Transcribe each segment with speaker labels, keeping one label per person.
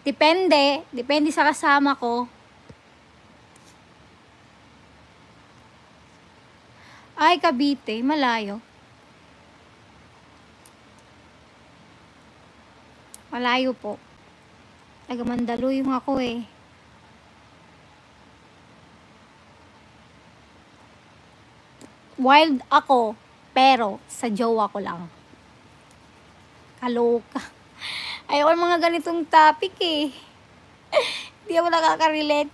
Speaker 1: Depende. Depende sa kasama ko. Ay, Cavite. Malayo. Malayo po. Taga Mandaluyong ako eh. Wild ako, pero sa jowa ko lang. Kaloka. Ayaw mga ganitong topic eh. Hindi ako nakaka-relate.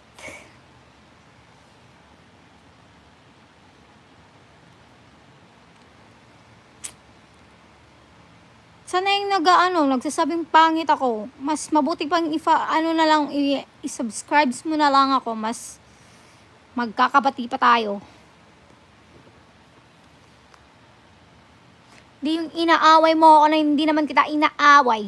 Speaker 1: Sana yung nagsasabing pangit ako. Mas mabuti pang i-subscribe mo na lang ako. Mas magkakabati pa tayo. Di yung inaaway mo ako na hindi naman kita inaaway.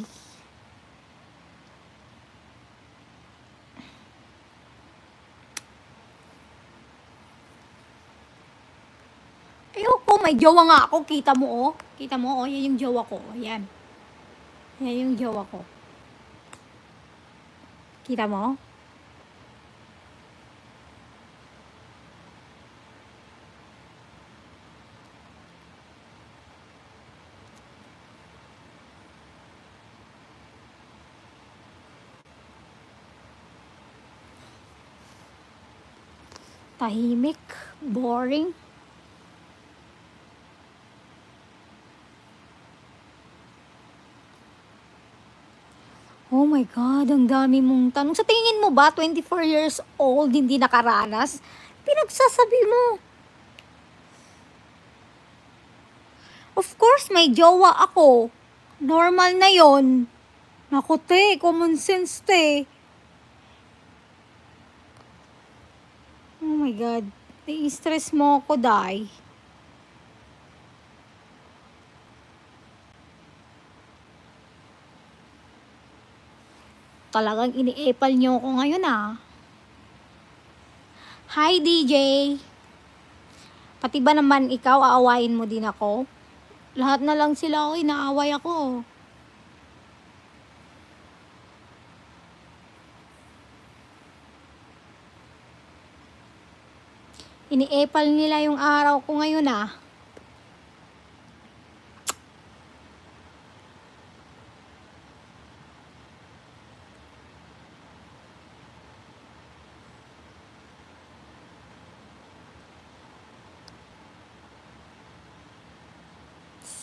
Speaker 1: Ayoko, may jowa nga ako. Kita mo oh. Kita mo oh, yan yung jowa ko. Yan. Yan yung jowa ko. Kita mo? Tahimik, boring. Oh my God, ang dami mong tanong. Sa tingin mo ba, 24 years old, hindi nakaranas? Pinagsasabi mo. Of course, may jowa ako. Normal na yon. Naku te, common sense te. Oh my God, i-stress mo ako, Day. Talagang ini-epal nyo ako ngayon ah. Hi DJ. Pati ba naman ikaw aawayin mo din ako? Lahat na lang sila ako, inaaway ako. Ini-epal nila yung araw ko ngayon ah.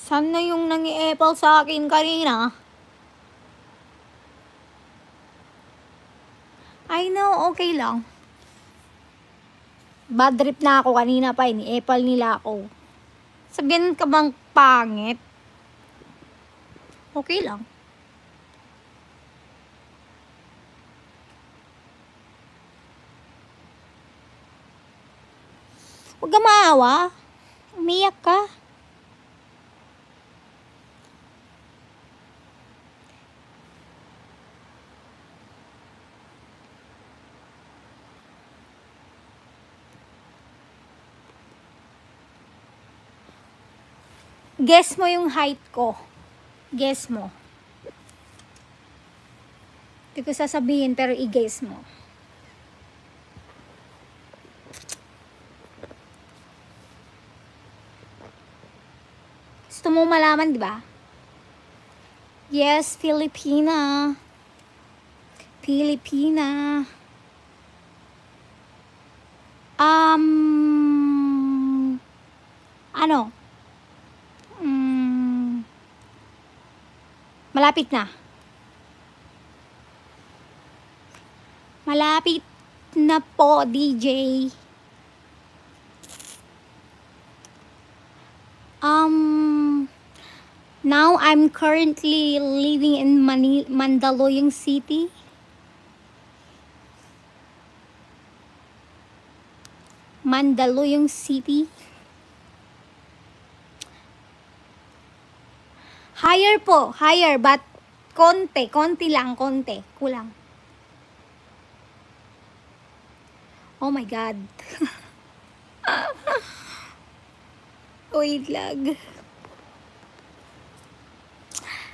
Speaker 1: Sana yung nangi-epal sa akin kanina? I know, okay lang. Bad trip na ako kanina pa, ini-epal nila ako. Sabihin ka bang pangit? Okay lang. Huwag ka maawa. Umiyak ka. Guess mo yung height ko. Guess mo. Hindi ko sasabihin pero i-guess mo. Gusto mo malaman, di ba? Yes, Filipina. Filipina. Ano? Malapit na. Malapit na po, DJ. Now I'm currently living in Mandaluyong City. Mandaluyong City. Higher po, higher, but konti lang, kulang. Oh my God. Wait lang.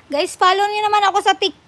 Speaker 1: Guys, follow niyo naman ako sa TikTok.